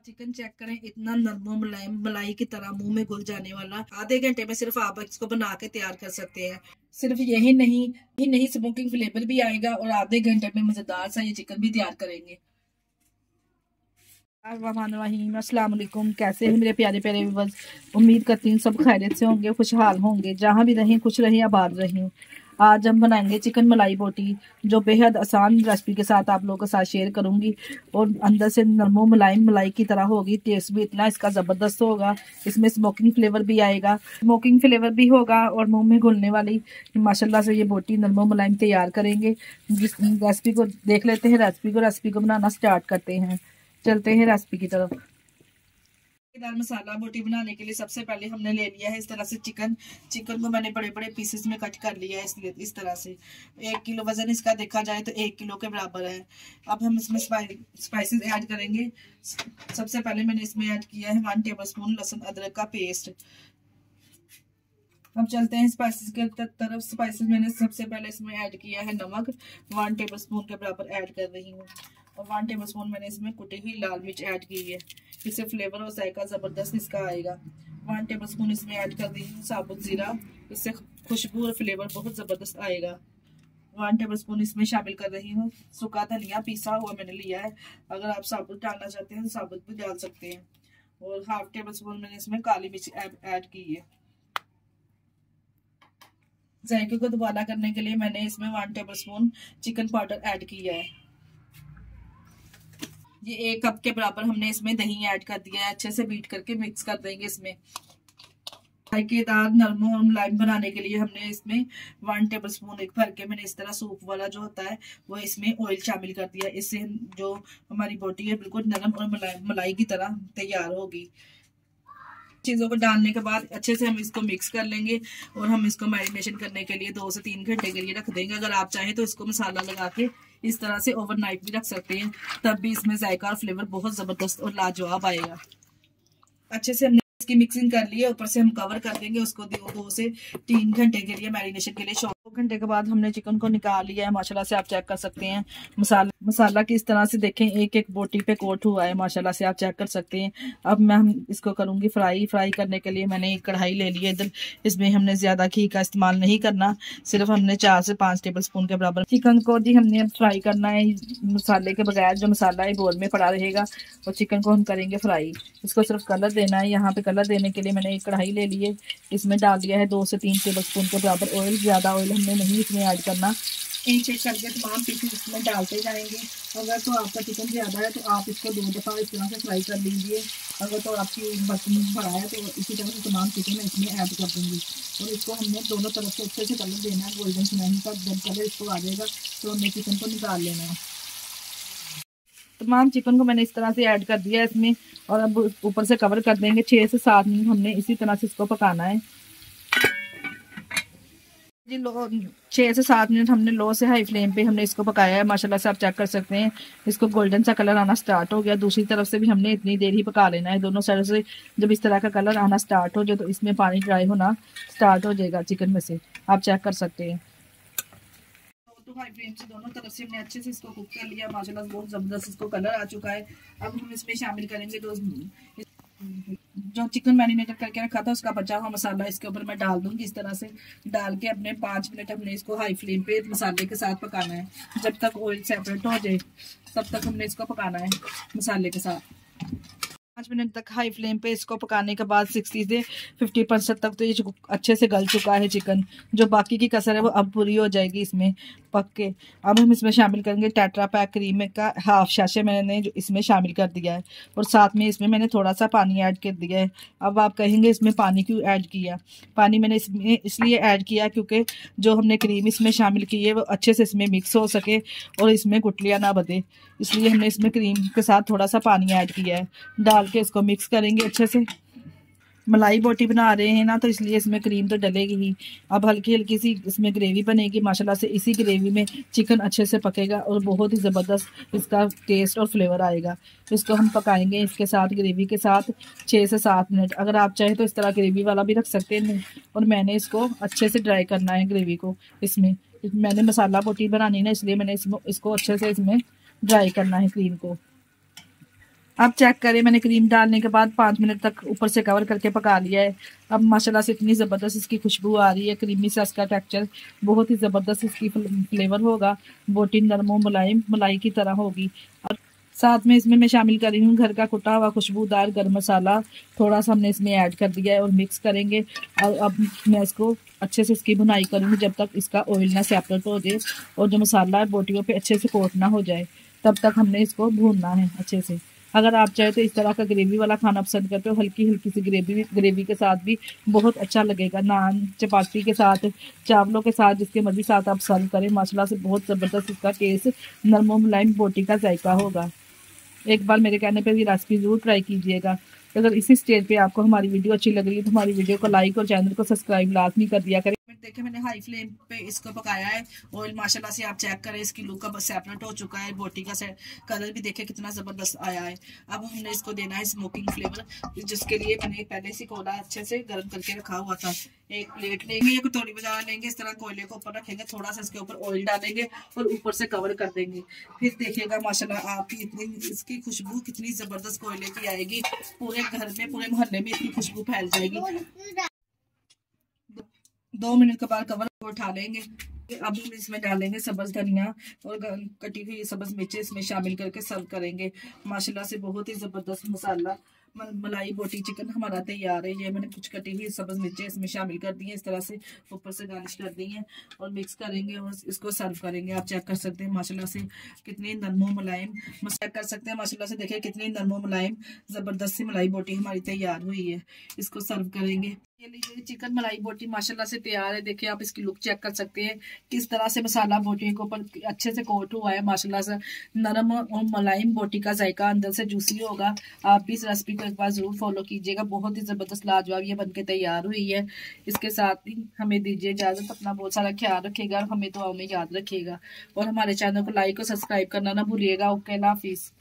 Chicken check करें, इतना नरम मुलायम मलाई की तरह मुंह में घुल जाने वाला। आधे घंटे में सिर्फ आप इसको बना के तैयार कर सकते हैं। सिर्फ यही नहीं स्मोकिंग फ्लेवर भी आएगा और आधे घंटे में मजेदार सा ये चिकन भी तैयार करेंगे। अस्सलाम वालेकुम, कैसे हैं मेरे प्यारे प्यारे व्यूअर्स। उम्मीद करती हूँ सब खैरियत से होंगे, खुशहाल होंगे, जहाँ भी रहें खुश रहें, आबाद रहें। आज हम बनाएंगे चिकन मलाई बोटी, जो बेहद आसान रेसिपी के साथ आप लोगों के साथ शेयर करूंगी। और अंदर से नरमो मुलायम मलाई की तरह होगी, टेस्ट भी इतना इसका ज़बरदस्त होगा। इसमें स्मोकिंग फ्लेवर भी आएगा, स्मोकिंग फ्लेवर भी होगा और मुंह में घुलने वाली माशाल्लाह से ये बोटी नरमो मुलायम तैयार करेंगे। जिस रेसिपी को देख लेते हैं, रेसिपी को बनाना स्टार्ट करते हैं। चलते हैं रेसिपी की तरफ। दाल मसाला बोटी बनाने के लिए सबसे पहले हमने ले लिया है इस तरह से चिकन को मैंने बड़े बड़े पीसेस में कट कर लिया है, इसलिए इस तरह से 1 किलो वजन इसका देखा जाए तो 1 किलो के बराबर है। अब हम इसमें स्पाइसेस ऐड करेंगे। सबसे पहले मैंने इसमें ऐड किया है 1 टेबल स्पून लहसुन अदरक का पेस्ट। अब चलते हैं स्पाइसेस के तरफ। स्पाइसेस मैंने सबसे पहले इसमें ऐड किया है नमक, 1 टेबल स्पून के बराबर ऐड कर रही हूँ। और 1 टेबल स्पून मैंने इसमें कुटी हुई लाल मिर्च ऐड की है, इससे फ्लेवर और जायका जबरदस्त इसका आएगा। 1 टेबल स्पून इसमें ऐड कर दी हूँ साबुत जीरा, इससे खुशबू और फ्लेवर बहुत जबरदस्त आएगा। 1 टेबल स्पून इसमें शामिल कर रही हूँ सूखा धनिया, पीसा हुआ मैंने लिया है। अगर आप साबुत डालना चाहते हैं तो साबुत भी डाल सकते हैं। और 1/2 टेबल स्पून मैंने इसमें काली मिर्च ऐड की है। जायके को दोबारा करने के लिए मैंने इसमें 1 table spoon chicken powder add किया है। ये 1 कप के बराबर हमने इसमें दही ऐड कर दिया है। अच्छे से बीट करके मिक्स कर देंगे। इसमें जायकेदार नरम और मुलायम बनाने के लिए हमने इसमें 1 टेबल स्पून एक भर के मैंने इस तरह सूप वाला जो होता है वो इसमें ऑयल शामिल कर दिया। इससे जो हमारी बोटी है बिल्कुल नरम और मलाई की तरह तैयार होगी। चीज़ों को डालने के बाद अच्छे से हम इसको मिक्स कर लेंगे और हम इसको मैरिनेशन करने के लिए 2 से 3 घंटे के लिए रख देंगे। अगर आप चाहें तो इसको मसाला लगा के इस तरह से ओवरनाइट भी रख सकते हैं, तब भी इसमें जायका और फ्लेवर बहुत ज़बरदस्त और लाजवाब आएगा। अच्छे से हमने इसकी मिक्सिंग कर ली है, ऊपर से हम कवर कर देंगे उसको 2 से 3 घंटे के लिए मैरिनेशन के लिए। 2 घंटे के बाद हमने चिकन को निकाल लिया है। माशाल्लाह से आप चेक कर सकते हैं मसाला किस तरह से देखें एक एक बोटी पे कोट हुआ है, माशाल्लाह से आप चेक कर सकते हैं। अब मैं हम इसको करूंगी फ्राई करने के लिए मैंने एक कढ़ाई ले ली है। इधर इसमें हमने ज्यादा घी का इस्तेमाल नहीं करना, सिर्फ हमने 4 से 5 टेबल स्पून के बराबर चिकन को जी हमने फ्राई करना है मसाले के बगैर। जो मसाला है बोल में पड़ा रहेगा और चिकन को हम करेंगे फ्राई। इसको सिर्फ कलर देना है। यहाँ पे कलर देने के लिए मैंने एक कढ़ाई ले ली है, इसमें डाल दिया है 2 से 3 टेबल स्पून के बराबर ऑयल। ज्यादा ऑयल हमने नहीं इसमें ऐड करना। एक एक करके तमाम पीसेस इसमें डालते जाएंगे। अगर तो आपका चिकन ज़्यादा है तो आप इसको 2 दफ़ा इस तरह से फ्राई कर लीजिए। अगर तो आपकी बर्तन बड़ा है तो इसी तरह से तमाम चिकन मैं इसमें ऐड कर दूँगी। और इसको हमने दोनों तरफ से अच्छे से कलर देना है, गोल्डन सुनहरी का। जब कलर इसको आ जाएगा तो हमने चिकन को निकाल लेना है। तमाम चिकन को मैंने इस तरह से ऐड कर दिया है इसमें, और अब ऊपर से कवर कर देंगे। 6 से 7 मिनट हमने इसी तरह से इसको पकाना है जी। 6 से 7 मिनट हमने लो से हाई फ्लेम पे हमने इसको पकाया है। माशाल्लाह से आप चेक कर सकते हैं इसको गोल्डन सा कलर आना स्टार्ट हो गया। दूसरी तरफ से भी हमने इतनी देर ही पका लेना है। दोनों साइड से जब इस तरह का कलर आना स्टार्ट हो जाए तो इसमें पानी ड्राई होना स्टार्ट हो जाएगा चिकन में से, आप चेक कर सकते हैं। तो हाई फ्लेम से दोनों तरफ से हमने अच्छे से इसको कुक कर लिया। माशाल्लाह बहुत ज़बरदस्त इसको कलर आ चुका है। अब हम इसमें शामिल करेंगे जो चिकन मैरिनेट करके रखा था उसका बचा हुआ मसाला इसके ऊपर मैं डाल दूंगी। इस तरह से डाल के अपने 5 मिनट हमने इसको हाई फ्लेम पे मसाले के साथ पकाना है। जब तक ऑयल सेपरेट हो जाए तब तक हमने इसको पकाना है मसाले के साथ। 5 मिनट तक हाई फ्लेम पे इसको पकाने के बाद 60 से 50% तक तो ये अच्छे से गल चुका है चिकन। जो बाकी की कसर है वो अब पूरी हो जाएगी इसमें पक के। अब हम इसमें शामिल करेंगे टेट्रा पैक क्रीम का हाफ शाशे मैंने जो इसमें शामिल कर दिया है, और साथ में इसमें मैंने थोड़ा सा पानी ऐड कर दिया है। अब आप कहेंगे इसमें पानी क्यों ऐड किया? पानी मैंने इसमें इसलिए ऐड किया क्योंकि जो हमने क्रीम इसमें शामिल की है वो अच्छे से इसमें मिक्स हो सके और इसमें गुठलियाँ ना बंधे, इसलिए हमने इसमें क्रीम के साथ थोड़ा सा पानी ऐड किया है। डाल के इसको मिक्स करेंगे अच्छे से। मलाई बोटी बना रहे हैं ना तो इसलिए इसमें क्रीम तो डलेगी ही। अब हल्की हल्की सी इसमें ग्रेवी बनेगी। माशाल्लाह से इसी ग्रेवी में चिकन अच्छे से पकेगा और बहुत ही ज़बरदस्त इसका टेस्ट और फ्लेवर आएगा। इसको हम पकाएंगे इसके साथ ग्रेवी के साथ 6 से 7 मिनट। अगर आप चाहें तो इस तरह ग्रेवी वाला भी रख सकते हैं, और मैंने इसको अच्छे से ड्राई करना है ग्रेवी को। इसमें मैंने मसाला बोटी बनानी है ना, इसलिए मैंने इसको अच्छे से इसमें ड्राई करना है क्रीम को। अब चेक करें, मैंने क्रीम डालने के बाद 5 मिनट तक ऊपर से कवर करके पका लिया है। अब माशाल्लाह से इतनी ज़बरदस्त इसकी खुशबू आ रही है, क्रीमी सा इसका टेक्सचर, बहुत ही ज़बरदस्त इसकी फ्लेवर होगा। बोटी नरम मुलायम मलाई की तरह होगी। और साथ में इसमें मैं शामिल कर रही हूँ घर का कुटा हुआ खुशबूदार गर्म मसाला, थोड़ा सा हमने इसमें ऐड कर दिया है और मिक्स करेंगे। और अब मैं इसको अच्छे से इसकी भुनाई करूँगी जब तक इसका ऑयल ना सेपरेट हो जाए और जो मसाला है बोटियों पे अच्छे से कोट ना हो जाए, तब तक हमने इसको भूनना है अच्छे से। अगर आप चाहे तो इस तरह का ग्रेवी वाला खाना पसंद करते हो, हल्की हल्की सी ग्रेवी के साथ भी बहुत अच्छा लगेगा। नान चपाती के साथ, चावलों के साथ, जिसके मर्जी साथ आप सर्व करें, माशाल्लाह से बहुत ज़बरदस्त इसका टेस्ट नरम मुलायम बोटी का जायका होगा। एक बार मेरे कहने पे भी रेसिपी जरूर ट्राई कीजिएगा। अगर इसी स्टेज पे आपको हमारी वीडियो अच्छी लग रही है तो हमारी वीडियो को लाइक और चैनल को सब्सक्राइब लाजमी कर दिया करें। देखिए मैंने हाई फ्लेम पे इसको पकाया है। ऑयल माशाल्लाह से आप चेक करें, इसकी लुक का सेपरेट हो चुका है। बोटी का कलर भी देखे कितना जबरदस्त आया है। अब हमने इसको देना है स्मोकिंग फ्लेवर, जिसके लिए मैंने पहले से कोयला अच्छे से गर्म करके रखा हुआ था। एक प्लेट लेंगे या कटोरी बजा लेंगे, इस तरह कोयले को ऊपर रखेंगे, थोड़ा सा इसके ऊपर ऑयल डालेंगे और ऊपर से कवर कर देंगे। फिर देखिएगा माशाल्लाह आपकी इतनी इसकी खुशबू कितनी जबरदस्त कोयले की आएगी, पूरे घर में पूरे मोहल्ले में इसकी खुशबू फैल जाएगी। 2 मिनट के बाद कवर उठा लेंगे। अब हम इसमें डालेंगे सब्ज धनिया और कटी हुई सब्ज मिर्चें इसमें शामिल करके सर्व करेंगे। माशाल्लाह से बहुत ही जबरदस्त मसाला मलाई बोटी चिकन हमारा तैयार है। ये मैंने कुछ कटी हुई सब्ज मिर्चें इसमें शामिल कर दी हैं, इस तरह से ऊपर से गार्निश कर दी हैं और मिक्स करेंगे और इसको सर्व करेंगे। आप चेक कर सकते हैं माशाल्लाह से कितनी नरमो मुलायम, चेक कर सकते हैं माशाल्लाह से, देखिए कितनी नरमो मुलायम जबरदस्त सी मलाई बोटी हमारी तैयार हुई है। इसको सर्व करेंगे। ये लीजिए चिकन मलाई बोटी माशाल्लाह से तैयार है। देखिए आप इसकी लुक चेक कर सकते हैं किस तरह से मसाला बोटी के ऊपर अच्छे से कोट हुआ है। माशाल्लाह से नरम और मुलायम बोटी का जायका अंदर से जूसी होगा। आप भी इस रेसिपी को एक बार जरूर फॉलो कीजिएगा। बहुत ही जबरदस्त लाजवाब ये बनके तैयार हुई है। इसके साथ ही हमें दीजिए इजाजत। अपना बहुत सारा ख्याल रखिएगा और हमें दुआओं में याद रखिएगा और हमारे चैनल को लाइक और सब्सक्राइब करना ना भूलिएगा। ओके, अल्लाह हाफिज।